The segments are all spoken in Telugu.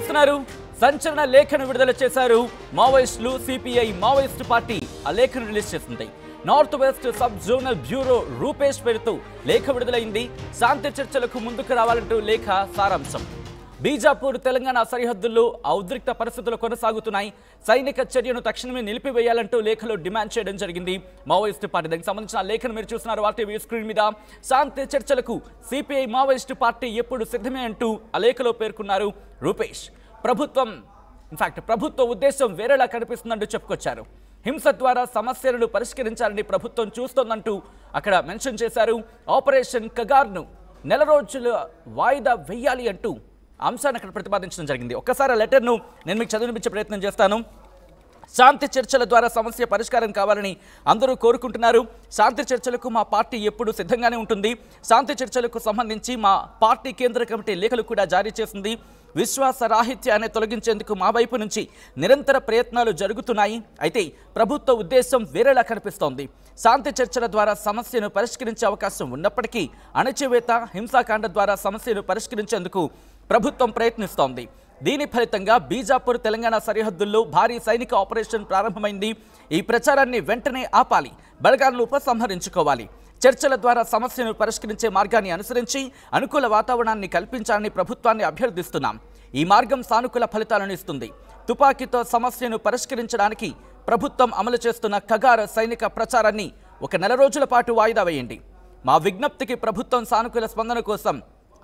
చూస్తున్నారు సంచలన లేఖను విడుదల చేశారు మావోయిస్టులు. సిపిఐ మావోయిస్ట్ పార్టీ ఆ లేఖను రిలీజ్ చేసింది. North west sub zonal bureau Rupesh పేరుతో లేఖ విడుదలైంది. శాంతి చర్చలకు ముందుకు రావాలంటూ లేఖ సారాంశం. బీజాపూర్ తెలంగాణ సరిహద్దుల్లో ఉద్రిక్త పరిస్థితులు కొనసాగుతున్నాయి. సైనిక చర్యను తక్షణమే నిలిపివేయాలంటూ లేఖలో డిమాండ్ చేయడం జరిగింది మావోయిస్టు పార్టీ. దానికి సంబంధించిన లేఖను మీరు చూస్తున్నారు ఆర్టీవీ స్క్రీన్ మీద. శాంతి చర్చలకు సిపిఐ మావోయిస్టు పార్టీ ఎప్పుడు సిద్ధమే అంటూ ఆ లేఖలో పేర్కొన్నారు రూపేష్. ప్రభుత్వ ఉద్దేశం వేరేలా కనిపిస్తుందంటూ చెప్పుకొచ్చారు. హింస ద్వారా సమస్యలను పరిష్కరించాలని ప్రభుత్వం చూస్తోందంటూ అక్కడ మెన్షన్ చేశారు. ఆపరేషన్ కగార్ను నెల రోజులు వాయిదా వేయాలి అంటూ అంశాన్ని అక్కడ ప్రతిపాదించడం జరిగింది. ఒక్కసారి ఆ లెటర్ను నేను మీకు చదివించే ప్రయత్నం చేస్తాను. శాంతి చర్చల ద్వారా సమస్య పరిష్కారం కావాలని అందరూ కోరుకుంటున్నారు. శాంతి చర్చలకు మా పార్టీ ఎప్పుడు సిద్ధంగానే ఉంటుంది. శాంతి చర్చలకు సంబంధించి మా పార్టీ కేంద్ర కమిటీ లేఖలు కూడా జారీ చేసింది. విశ్వాస రాహిత్యాన్ని తొలగించేందుకు మా వైపు నుంచి నిరంతర ప్రయత్నాలు జరుగుతున్నాయి. అయితే ప్రభుత్వ ఉద్దేశం వేరేలా కనిపిస్తోంది. శాంతి చర్చల ద్వారా సమస్యను పరిష్కరించే అవకాశం ఉన్నప్పటికీ అణచివేత, హింసాకాండ ద్వారా సమస్యను పరిష్కరించేందుకు ప్రభుత్వం ప్రయత్నిస్తోంది. దీని ఫలితంగా బీజాపూర్ తెలంగాణ సరిహద్దుల్లో భారీ సైనిక ఆపరేషన్ ప్రారంభమైంది. ఈ ప్రచారాన్ని వెంటనే ఆపాలి, బలగాలను ఉపసంహరించుకోవాలి. చర్చల ద్వారా సమస్యను పరిష్కరించే మార్గాన్ని అనుసరించి అనుకూల వాతావరణాన్ని కల్పించాలని ప్రభుత్వాన్ని అభ్యర్థిస్తున్నాం. ఈ మార్గం సానుకూల ఫలితాలను ఇస్తుంది. తుపాకీతో సమస్యను పరిష్కరించడానికి ప్రభుత్వం అమలు చేస్తున్న కగార్ సైనిక ప్రచారాన్ని ఒక నెల రోజుల పాటు వాయిదా వేయండి. మా విజ్ఞప్తికి ప్రభుత్వం సానుకూల స్పందన కోసం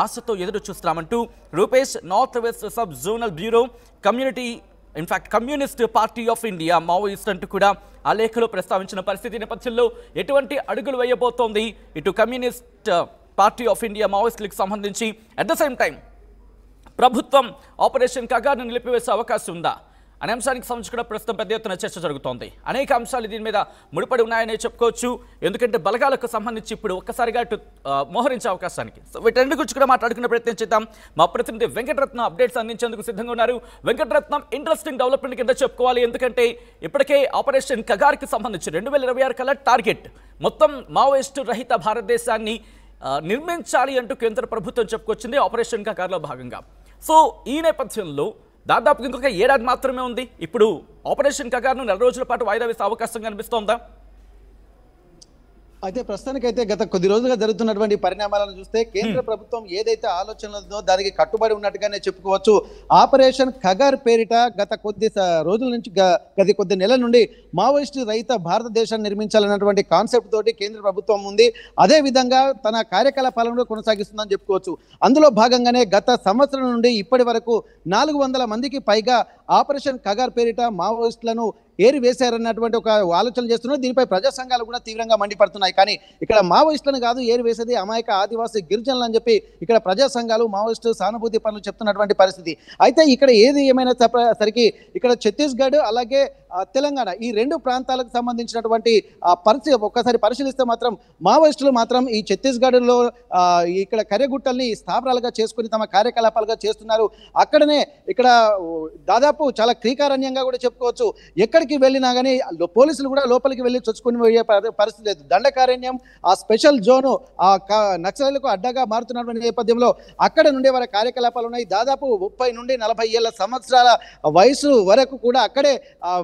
ఆశతో ఎదురు చూస్తామంటూ Rupesh north west sub zonal bureau communist party of India Maoist అంటూ కూడా ఆ లేఖలో ప్రస్తావించిన పరిస్థితి నేపథ్యంలో ఎటువంటి అడుగులు వేయబోతోంది ఇటు కమ్యూనిస్ట్ పార్టీ ఆఫ్ ఇండియా మావోయిస్టులకు సంబంధించి? అట్ ద సేమ్ టైం ప్రభుత్వం ఆపరేషన్ కగార్ను నిలిపివేసే అవకాశం ఉందా అనే అంశానికి సంబంధించి కూడా ప్రస్తుతం పెద్ద ఎత్తున చర్చ జరుగుతోంది. అనేక అంశాలు దీని మీద ముడిపడి ఉన్నాయని చెప్పుకోవచ్చు. ఎందుకంటే బలగాలకు సంబంధించి ఇప్పుడు ఒక్కసారిగా మోహరించే అవకాశానికి వీటన్నిటి గురించి కూడా మాట్లాడుకునే ప్రయత్నం చేద్దాం. మా ప్రతినిధి వెంకటరత్నం అప్డేట్స్ అందించేందుకు సిద్ధంగా ఉన్నారు. వెంకటరత్నం, ఇంట్రెస్టింగ్ డెవలప్మెంట్ కింద చెప్పుకోవాలి. ఎందుకంటే ఇప్పటికే ఆపరేషన్ కగార్కి సంబంధించి 2026 కల్లా టార్గెట్ మొత్తం మావోయిస్టు రహిత భారతదేశాన్ని నిర్మించాలి అంటూ కేంద్ర ప్రభుత్వం చెప్పుకొచ్చింది ఆపరేషన్ కగార్లో భాగంగా. సో ఈ నేపథ్యంలో దాదాపు ఇంకొక ఏడాది మాత్రమే ఉంది. ఇప్పుడు ఆపరేషన్ కగార్ను నెల రోజుల పాటు వాయిదా వేసే అవకాశం కనిపిస్తోందా? అయితే ప్రస్తుతానికైతే గత కొద్ది రోజులుగా జరుగుతున్నటువంటి పరిణామాలను చూస్తే కేంద్ర ప్రభుత్వం ఏదైతే ఆలోచనలో దానికి కట్టుబడి ఉన్నట్టుగానే చెప్పుకోవచ్చు. ఆపరేషన్ కగార్ పేరిట గత రోజుల నుంచి కొద్ది నెలల నుండి మావోయిస్టు రహిత భారతదేశాన్ని నిర్మించాలన్నటువంటి కాన్సెప్ట్ తోటి కేంద్ర ప్రభుత్వం ఉంది. అదే విధంగా తన కార్యకలాపాలను కొనసాగిస్తుందని చెప్పుకోవచ్చు. అందులో భాగంగానే గత సంవత్సరం నుండి ఇప్పటి వరకు 400 మందికి పైగా ఆపరేషన్ కగార్ పేరిట మావోయిస్టులను ఏరి వేశారన్నటువంటి ఒక ఆలోచన చేస్తున్నారు. దీనిపై ప్రజా సంఘాలు కూడా తీవ్రంగా మండిపడుతున్నాయి. కానీ ఇక్కడ మావోయిస్టులను కాదు ఏరి వేసేది అమాయక ఆదివాసీ గిరిజనులు అని చెప్పి ఇక్కడ ప్రజా సంఘాలు మావోయిస్టు సానుభూతి పనులు చెప్తున్నటువంటి పరిస్థితి. అయితే ఇక్కడ ఏది ఏమైనా సరికి ఇక్కడ ఛత్తీస్గఢ్ అలాగే తెలంగాణ ఈ రెండు ప్రాంతాలకు సంబంధించినటువంటి పరిస్థితి ఒక్కసారి పరిశీలిస్తే మాత్రం మావోయిస్టులు మాత్రం ఈ ఛత్తీస్గఢ్లో ఇక్కడ కర్రెగుట్టల్ని స్థావరాలుగా చేసుకుని తమ కార్యకలాపాలుగా చేస్తున్నారు. అక్కడనే ఇక్కడ దాదాపు చాలా క్రీకారణ్యంగా కూడా చెప్పుకోవచ్చు. ఎక్కడికి వెళ్ళినా కానీ పోలీసులు కూడా లోపలికి వెళ్ళి చొచ్చుకొని పోయే పరిస్థితి లేదు. దండకారణ్యం ఆ స్పెషల్ జోను ఆ నక్సలైలకు అడ్డగా మారుతున్నటువంటి నేపథ్యంలో అక్కడ నుండి వారి కార్యకలాపాలు ఉన్నాయి. దాదాపు 30 నుండి 40 ఏళ్ల సంవత్సరాల వయసు వరకు కూడా అక్కడే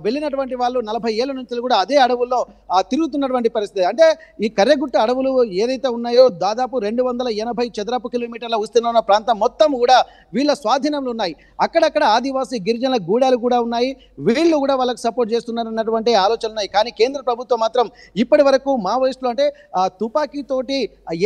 వెళ్ళినటువంటి వాళ్ళు 40 ఏళ్ల నుంచి కూడా అదే అడవుల్లో తిరుగుతున్నటువంటి పరిస్థితి. అంటే ఈ కర్రెగుట్ట అడవులు ఏదైతే ఉన్నాయో దాదాపు 280 చదరపు కిలోమీటర్ల విస్తీర్ణంలో ఉన్న ప్రాంతం మొత్తం కూడా వీళ్ళ స్వాధీనంలో ఉన్నాయి. అక్కడక్కడ ఆదివాసీ గిరిజనుల గూడాలు కూడా ఉన్నాయి. వీళ్ళు కూడా వాళ్ళకి సపోర్ట్ చేస్తున్నారన్నటువంటి ఆలోచనలు ఉన్నాయి. కానీ కేంద్ర ప్రభుత్వం మాత్రం ఇప్పటి వరకు మావోయిస్టులు అంటే తుపాకీతోటి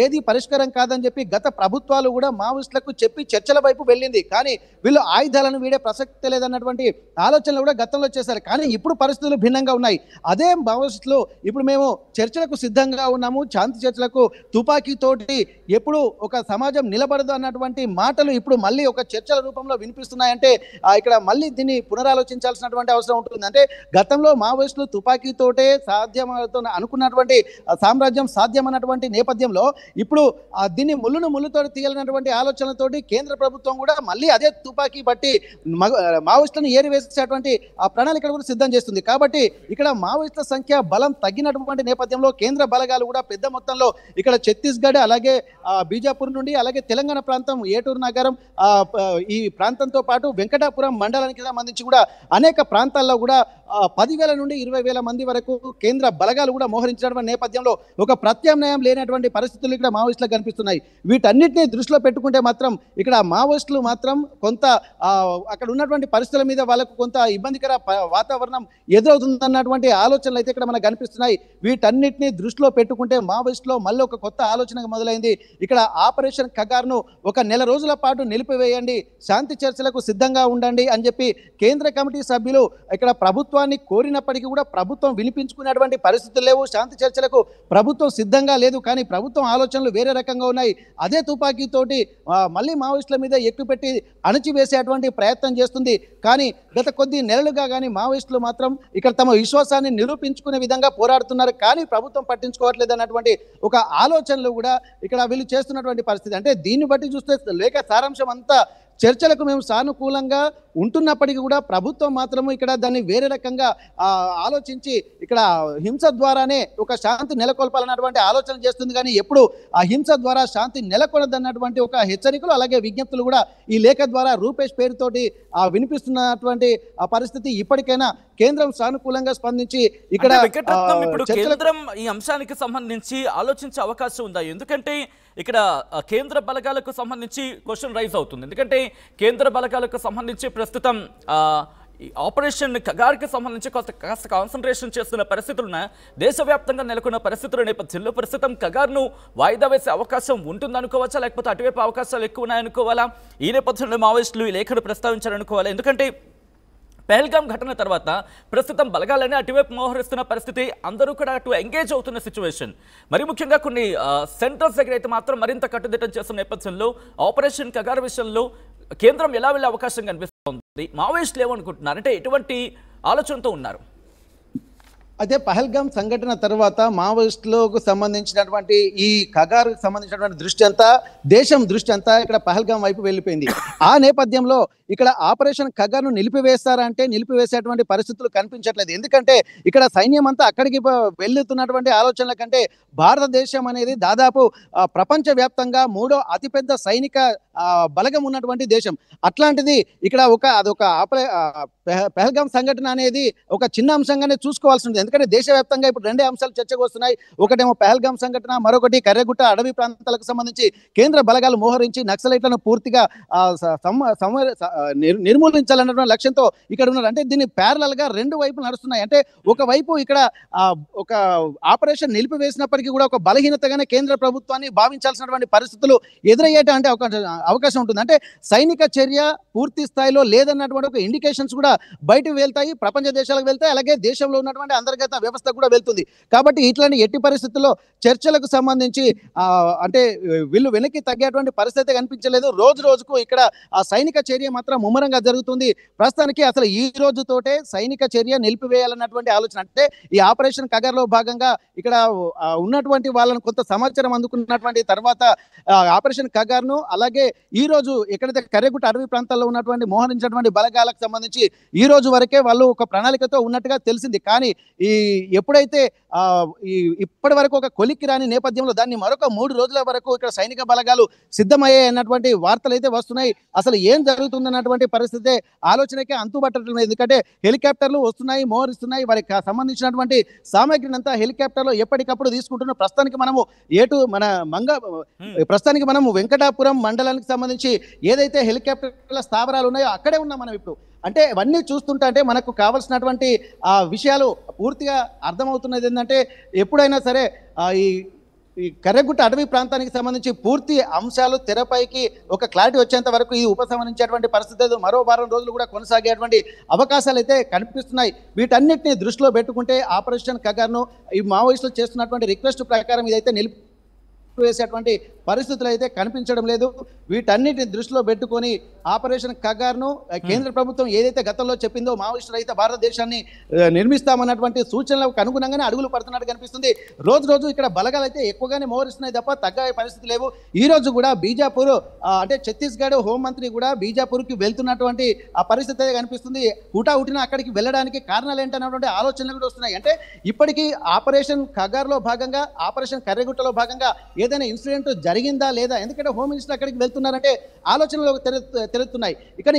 ఏది పరిష్కారం కాదని చెప్పి గత ప్రభుత్వాలు కూడా మావోయిస్టులకు చెప్పి చర్చల వైపు వెళ్ళింది. కానీ వీళ్ళు ఆయుధాలను వీడే ప్రసక్తే లేదన్నటువంటి ఆలోచనలు కూడా గతంలో చేశారు. కానీ ఇప్పుడు పరిస్థితులు భిన్నంగా ఉన్నాయి. అదే మావోయిస్టులు ఇప్పుడు మేము చర్చలకు సిద్ధంగా ఉన్నాము, శాంతి చర్చలకు తుపాకీతోటి ఎప్పుడు ఒక సమాజం నిలబడదు అన్నటువంటి మాటలు ఇప్పుడు మళ్ళీ ఒక చర్చల రూపంలో వినిపిస్తున్నాయంటే ఇక్కడ మళ్ళీ దీన్ని పునరాలోచించాల్సినటువంటి అవసరం ఉంటుంది. అంటే గతంలో మావోయిస్టులు తుపాకీతోటే సాధ్యమవుతున్న అనుకున్నటువంటి సామ్రాజ్యం సాధ్యమన్నటువంటి నేపథ్యంలో ఇప్పుడు దీన్ని ముళ్ళుతో తీయాలన్నటువంటి ఆలోచనలతోటి కేంద్ర ప్రభుత్వం కూడా మళ్ళీ అదే తుపాకీ బట్టి మావోయిస్టులను ఏరివేసేటువంటి ఆ ప్రణాళికలు కూడా సిద్ధం వ్యక్తం చేస్తుంది. కాబట్టి ఇక్కడ మావోయిస్టుల సంఖ్య బలం తగ్గినటువంటి నేపథ్యంలో కేంద్ర బలగాలు కూడా పెద్ద మొత్తంలో ఇక్కడ ఛత్తీస్గఢ్ అలాగే బీజాపూర్ నుండి అలాగే తెలంగాణ ప్రాంతం ఏటూరు నగరం ఈ ప్రాంతంతో పాటు వెంకటాపురం మండలానికి సంబంధించి కూడా అనేక ప్రాంతాల్లో కూడా 10,000 నుండి 20,000 మంది వరకు కేంద్ర బలగాలు కూడా మోహరించినటువంటి నేపథ్యంలో ఒక ప్రత్యామ్నాయం లేనటువంటి పరిస్థితులు ఇక్కడ మావోయిస్టులకు కనిపిస్తున్నాయి. వీటన్నిటిని దృష్టిలో పెట్టుకుంటే మాత్రం ఇక్కడ మావోయిస్టులు మాత్రం కొంత అక్కడ ఉన్నటువంటి పరిస్థితుల మీద వాళ్ళకు కొంత ఇబ్బందికర వాతావరణం ఎదురవుతుందన్నటువంటి ఆలోచనలు అయితే ఇక్కడ మనకు కనిపిస్తున్నాయి. వీటన్నిటిని దృష్టిలో పెట్టుకుంటే మావోయిస్టులో మళ్ళీ ఒక కొత్త ఆలోచన మొదలైంది. ఇక్కడ ఆపరేషన్ కగార్ను ఒక నెల రోజుల పాటు నిలిపివేయండి, శాంతి చర్చలకు సిద్ధంగా ఉండండి అని చెప్పి కేంద్ర కమిటీ సభ్యులు ఇక్కడ ప్రభుత్వాన్ని కోరినప్పటికీ కూడా ప్రభుత్వం వినిపించుకునేటువంటి పరిస్థితులు లేవు. శాంతి చర్చలకు ప్రభుత్వం సిద్ధంగా లేదు. కానీ ప్రభుత్వం ఆలోచనలు వేరే రకంగా ఉన్నాయి. అదే తుపాకీతోటి మళ్ళీ మావోయిస్టుల మీద ఎక్కుపెట్టి అణచివేసేటువంటి ప్రయత్నం చేస్తుంది. కానీ గత కొద్ది నెలలుగా కానీ మావోయిస్టులు మాత్రం ఇక్కడ తమ విశ్వాసాన్ని నిరూపించుకునే విధంగా పోరాడుతున్నారు. కానీ ప్రభుత్వం పట్టించుకోవట్లేదు అన్నటువంటి ఒక ఆలోచనలు కూడా ఇక్కడ వీళ్ళు చేస్తున్నటువంటి పరిస్థితి. అంటే దీన్ని బట్టి చూస్తే లేఖ సారాంశం అంతా చర్చలకు మేము సానుకూలంగా ఉంటున్నప్పటికీ కూడా ప్రభుత్వం మాత్రము ఇక్కడ దాన్ని వేరే రకంగా ఆలోచించి ఇక్కడ హింస ద్వారానే ఒక శాంతి నెలకొల్పాలన్నటువంటి ఆలోచన చేస్తుంది. కానీ ఎప్పుడు ఆ హింస ద్వారా శాంతి నెలకొనదన్నటువంటి ఒక హెచ్చరికలు అలాగే విజ్ఞప్తులు కూడా ఈ లేఖ ద్వారా రూపేష్ పేరుతోటి వినిపిస్తున్నటువంటి ఆ పరిస్థితి ఇప్పటికైనా కేంద్రం సానుకూలంగా స్పందించి ఇక్కడ ఇప్పుడు కేంద్రం ఈ అంశానికి సంబంధించి ఆలోచించే అవకాశం ఉందా? ఎందుకంటే ఇక్కడ కేంద్ర బలగాలకు సంబంధించి క్వశ్చన్ రైజ్ అవుతుంది. ఎందుకంటే కేంద్ర బలగాలకు సంబంధించి ప్రస్తుతం ఆపరేషన్ కగార్కి సంబంధించి కాస్త కాన్సన్ట్రేషన్ చేస్తున్న పరిస్థితులను దేశవ్యాప్తంగా నెలకొన్న పరిస్థితుల నేపథ్యంలో ప్రస్తుతం కగార్ను వాయిదా వేసే అవకాశం ఉంటుందనుకోవచ్చా, లేకపోతే అటువైపు అవకాశాలు ఎక్కువ ఉన్నాయనుకోవాలా? ఈ నేపథ్యంలో మావోయిస్టులు ఈ లేఖను ప్రస్తావించారనుకోవాలా? ఎందుకంటే పహల్గామ్ ఘటన తర్వాత ప్రస్తుతం బలగాలనే అటువైపు మోహరిస్తున్న పరిస్థితి, అందరూ కూడా అటు ఎంగేజ్ అవుతున్న సిచ్యువేషన్. మరి ముఖ్యంగా కొన్ని సెంటర్స్ దగ్గర అయితే మాత్రం మరింత కట్టుదిట్టం చేస్తున్న నేపథ్యంలో ఆపరేషన్ కగార్ విషయంలో కేంద్రం ఎలా వెళ్ళే అవకాశం కనిపిస్తుంది? మావోయిస్టులు ఏమనుకుంటున్నారు? అంటే ఎటువంటి ఆలోచనతో ఉన్నారు? అదే పహల్గామ్ సంఘటన తర్వాత మావోయిస్టులకు సంబంధించినటువంటి ఈ కగారుకు సంబంధించినటువంటి దృష్టి అంతా దేశం దృష్టి అంతా ఇక్కడ పహల్గామ్ వైపు వెళ్ళిపోయింది. ఆ నేపథ్యంలో ఇక్కడ ఆపరేషన్ కగార్ను నిలిపివేస్తారంటే నిలిపివేసేటువంటి పరిస్థితులు కనిపించట్లేదు. ఎందుకంటే ఇక్కడ సైన్యం అంతా అక్కడికి వెళ్తున్నటువంటి ఆలోచనల కంటే భారతదేశం అనేది దాదాపు ప్రపంచవ్యాప్తంగా 3వ అతిపెద్ద సైనిక బలగం ఉన్నటువంటి దేశం. అట్లాంటిది ఇక్కడ అదొక పహల్గామ్ సంఘటన అనేది ఒక చిన్న అంశంగానే చూసుకోవాల్సి ఉంటుంది. ఎందుకంటే దేశవ్యాప్తంగా ఇప్పుడు 2 అంశాలు చర్చకు వస్తున్నాయి. ఒకటేమో పహల్గామ్ సంఘటన, మరొకటి కర్రెగుట్ట అడవి ప్రాంతాలకు సంబంధించి కేంద్ర బలగాలు మోహరించి నక్సలైట్లను పూర్తిగా నిర్మూలించాలన్నటువంటి లక్ష్యంతో ఇక్కడ ఉన్నారు. అంటే దీన్ని ప్యారలల్ గా 2 వైపులు నడుస్తున్నాయి. అంటే ఒకవైపు ఇక్కడ ఒక ఆపరేషన్ నిలిపివేసినప్పటికీ కూడా ఒక బలహీనతగానే కేంద్ర ప్రభుత్వాన్ని భావించాల్సినటువంటి పరిస్థితులు ఎదురయ్యేటువంటి అవకాశం ఉంటుంది. అంటే సైనిక చర్య పూర్తి స్థాయిలో లేదన్నటువంటి ఒక ఇండికేషన్స్ కూడా బయటకు వెళ్తాయి, ప్రపంచ దేశాలకు వెళ్తాయి, అలాగే దేశంలో ఉన్నటువంటి అంతర్గత వ్యవస్థ కూడా వెళ్తుంది. కాబట్టి ఇట్లాంటి ఎట్టి పరిస్థితుల్లో చర్చలకు సంబంధించి అంటే వీళ్ళు వెనక్కి తగ్గేటువంటి పరిస్థితి కనిపించలేదు. రోజు రోజుకు ఇక్కడ ఆ సైనిక చర్య మాత్రం ముమ్మరంగా జరుగుతుంది. ప్రస్తుతానికి అసలు ఈ రోజుతోటే సైనిక చర్య నిలిపివేయాలన్నటువంటి ఆలోచన. అంటే ఈ ఆపరేషన్ కగార్లో భాగంగా ఇక్కడ ఉన్నటువంటి వాళ్ళను కొంత సమాచారం అందుకున్నటువంటి తర్వాత ఆపరేషన్ కగార్ను అలాగే ఈ రోజు ఎక్కడైతే కర్రెగుట్ట అడవి ప్రాంతాల్లో ఉన్నటువంటి మోహరించినటువంటి బలగాలకు సంబంధించి ఈ రోజు వరకే వాళ్ళు ఒక ప్రణాళికతో ఉన్నట్టుగా తెలిసింది. కానీ ఎప్పుడైతే ఇప్పటి వరకు ఒక కొలిక్కి రాని నేపథ్యంలో దాన్ని మరొక 3 రోజుల వరకు ఇక్కడ సైనిక బలగాలు సిద్ధమయ్యాయి అన్నటువంటి వార్తలు అయితే వస్తున్నాయి. అసలు ఏం జరుగుతుందన్నటువంటి పరిస్థితి ఆలోచనకే అంతుబట్టడం. ఎందుకంటే హెలికాప్టర్లు వస్తున్నాయి, మోహరిస్తున్నాయి, వారికి సంబంధించినటువంటి సామాగ్రిని అంతా హెలికాప్టర్లో ఎప్పటికప్పుడు తీసుకుంటున్న ప్రస్తుతానికి మనము వెంకటాపురం మండలానికి సంబంధించి ఏదైతే హెలికాప్టర్ల స్థావరాలు ఉన్నాయో అక్కడే ఉన్నాం మనం ఇప్పుడు. అంటే ఇవన్నీ చూస్తుంటే అంటే మనకు కావాల్సినటువంటి విషయాలు పూర్తిగా అర్థమవుతున్నది ఏంటంటే ఎప్పుడైనా సరే ఈ కర్రెగుట్ట అటవీ ప్రాంతానికి సంబంధించి పూర్తి అంశాలు తెరపైకి ఒక క్లారిటీ వచ్చేంత వరకు ఈ ఉపసంహరించేటువంటి పరిస్థితి మరో వారం రోజులు కూడా కొనసాగేటువంటి అవకాశాలు అయితే కనిపిస్తున్నాయి. వీటన్నిటిని దృష్టిలో పెట్టుకుంటే ఆపరేషన్ కగార్ను ఈ మావోయిస్టులు చేస్తున్నటువంటి రిక్వెస్ట్ ప్రకారం ఇదైతే నిలిపివేసేటువంటి పరిస్థితులు అయితే కనిపించడం లేదు. వీటన్నిటిని దృష్టిలో పెట్టుకొని ఆపరేషన్ కగార్ను కేంద్ర ప్రభుత్వం ఏదైతే గతంలో చెప్పిందో మావోయిస్టు రహిత భారతదేశాన్ని నిర్మిస్తామన్నటువంటి సూచనలకు అనుగుణంగానే అడుగులు పడుతున్నట్టు కనిపిస్తుంది. రోజు రోజు ఇక్కడ బలగాలు అయితే ఎక్కువగానే మోహరిస్తున్నాయి తప్ప తగ్గే పరిస్థితి లేవు. ఈ రోజు కూడా బీజాపూర్ అంటే ఛత్తీస్గఢ్ హోంమంత్రి కూడా బీజాపూర్కి వెళ్తున్నటువంటి ఆ పరిస్థితి అయితే కనిపిస్తుంది. హుటాహుటిన అక్కడికి వెళ్ళడానికి కారణాలు ఏంటన్నటువంటి ఆలోచనలు కూడా వస్తున్నాయి. అంటే ఇప్పటికీ ఆపరేషన్ ఖగార్లో భాగంగా ఆపరేషన్ కర్రెగుట్టలో భాగంగా ఏదైనా ఇన్సిడెంట్ జరిగిందా లేదా, ఎందుకంటే హోమ్ మినిస్టర్ అక్కడికి వెళ్తున్నారంటే ఆలోచనలు తెలుస్తున్నాయి.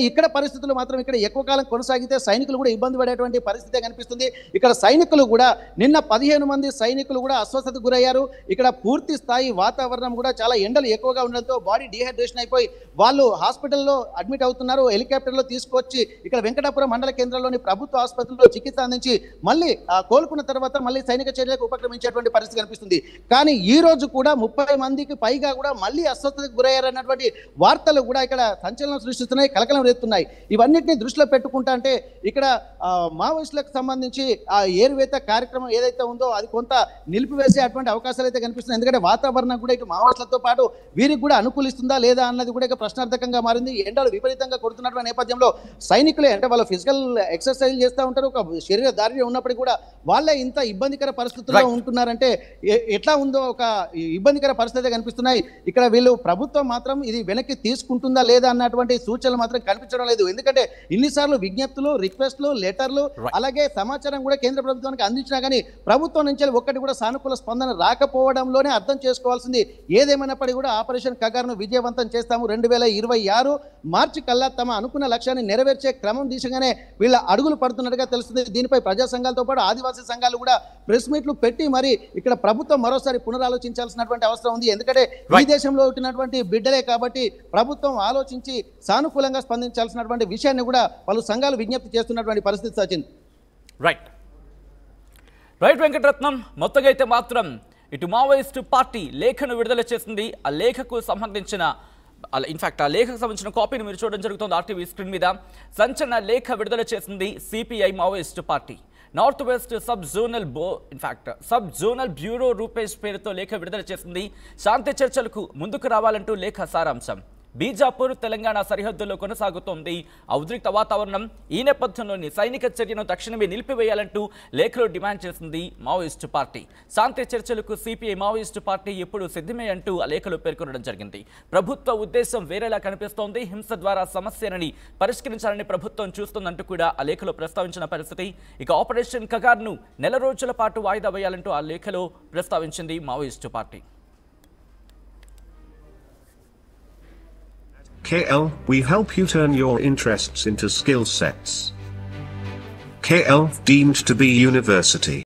ఇక్కడ పరిస్థితులు మాత్రం ఇక్కడ ఎక్కువ కాలం కొనసాగితే సైనికులు కూడా ఇబ్బంది పడేటువంటి పరిస్థితి కనిపిస్తుంది. ఇక్కడ సైనికులు కూడా నిన్న 15 మంది సైనికులు కూడా అస్వస్థతకు గురయ్యారు. ఇక్కడ పూర్తి స్థాయి వాతావరణం కూడా చాలా ఎండలు ఎక్కువగా ఉండడంతో బాడీ డిహైడ్రేషన్ అయిపోయి వాళ్ళు హాస్పిటల్లో అడ్మిట్ అవుతున్నారు. హెలికాప్టర్లో తీసుకొచ్చి ఇక్కడ వెంకటాపురం మండల కేంద్రంలోని ప్రభుత్వ ఆసుపత్రిలో చికిత్స అందించి మళ్ళీ కోలుకున్న తర్వాత మళ్ళీ సైనిక చర్యలకు ఉపక్రమించేటువంటి పరిస్థితి కనిపిస్తుంది. కానీ ఈ రోజు కూడా 30 మందికి పైగా కూడా మళ్ళీ అస్వస్థతకు గురయ్యారన్నటువంటి వార్తలు కూడా ఇక్కడ సంచలనం సృష్టిస్తున్నాయి, కలకలం రేపుతున్నాయి. ఇవన్నిటిని దృష్టిలో పెట్టుకుంటా అంటే ఇక్కడ మావోయిస్టులకు సంబంధించి ఆ ఏరువేత కార్యక్రమం ఏదైతే ఉందో అది కొంత నిలిపివేసే అటువంటి అవకాశాలు అయితే కనిపిస్తున్నాయి. ఎందుకంటే వాతావరణం కూడా ఇటు మావోయిస్టులతో పాటు వీరికి కూడా అనుకూలిస్తుందా లేదా అన్నది కూడా ఇక ప్రశ్నార్థకంగా మారింది. ఎండలు విపరీతంగా కొడుతున్నటువంటి నేపథ్యంలో సైనికులే అంటే వాళ్ళ ఫిజికల్ ఎక్సర్సైజ్ చేస్తూ ఉంటారు, ఒక శరీర దారిలో ఉన్నప్పటికీ కూడా వాళ్ళే ఇంత ఇబ్బందికర పరిస్థితుల్లో ఉంటున్నారంటే ఎట్లా ఉందో ఒక ఇబ్బందికర పరిస్థితి కనిపిస్తున్నాయి. ఇక్కడ వీళ్ళు ప్రభుత్వం మాత్రం ఇది వెనక్కి తీసుకుంటుందా లేదా అన్నటువంటి సూచనలు మాత్రం కనిపించడం లేదు. ఎందుకంటే ఇన్నిసార్లు విజ్ఞప్తులు, రిక్వెస్ట్లు, లెటర్లు అలాగే సమాచారం కూడా కేంద్ర ప్రభుత్వానికి అందించినా కానీ ప్రభుత్వం నుంచి ఒక్కటి కూడా సానుకూల స్పందన రాకపోవడంలోనే అర్థం చేసుకోవాల్సింది. ఏదేమైనప్పటికీ కూడా ఆపరేషన్ కగార్ను విజయవంతం చేస్తాము 2026 మార్చి కల్లా తమ అనుకున్న లక్ష్యాన్ని నెరవేర్చే క్రమం దిశగానే వీళ్ళ అడుగులు పడుతున్నట్టుగా తెలుస్తుంది. దీనిపై ప్రజా సంఘాలతో పాటు ఆదివాసీ సంఘాలు కూడా ప్రెస్ మీట్లు పెట్టి మరి ఇక్కడ ప్రభుత్వం మరోసారి పునరాలోచించాల్సినటువంటి అవసరం ఉంది. ఎందుకంటే ఈ దేశంలో ఉంటున్నటువంటి బిడ్డలే కాబట్టి ప్రభుత్వం ఆలోచించి సానుకూలంగా స్పందించాల్సినటువంటి విషయాన్ని కూడా పలు సంఘాలు విజ్ఞప్తి చేస్తున్నటువంటి పరిస్థితి సచిన్. రైట్ వెంకటరత్నం, మొత్తంగా అయితే మాత్రం ఇటు మావోయిస్టు పార్టీ లేఖను విడుదల చేసింది. ఆ లేఖకు సంబంధించిన ఇన్ఫాక్ట్ ఆ లేఖకు సంబంధించిన కాపీని మీరు చూడడం జరుగుతుంది ఆర్టీవీ స్క్రీన్ మీద. సంచలన లేఖ విడుదల చేసింది CPI Maoist party. North west sub zonal bureau Rupesh పేరుతో లేఖ విడుదల చేసింది. శాంతి చర్చలకు ముందుకు రావాలంటూ లేఖ సారాంశం. బీజాపూర్ తెలంగాణ సరిహద్దుల్లో కొనసాగుతోంది ఉద్రిక్త వాతావరణం. ఈ నేపథ్యంలోని సైనిక చర్యను తక్షణమే నిలిపివేయాలంటూ లేఖలో డిమాండ్ చేసింది మావోయిస్టు పార్టీ. శాంతి చర్చలకు సిపిఐ మావోయిస్టు పార్టీ ఎప్పుడు సిద్ధమే అంటూ ఆ లేఖలో పేర్కొనడం జరిగింది. ప్రభుత్వ ఉద్దేశం వేరేలా కనిపిస్తోంది, హింస ద్వారా సమస్యలని పరిష్కరించాలని ప్రభుత్వం చూస్తోందంటూ కూడా ఆ లేఖలో ప్రస్తావించిన పరిస్థితి. ఇక ఆపరేషన్ కగార్ను నెల రోజుల పాటు వాయిదా వేయాలంటూ ఆ లేఖలో ప్రస్తావించింది మావోయిస్టు పార్టీ. KL, we help you turn your interests into skill sets. KL, deemed to be university.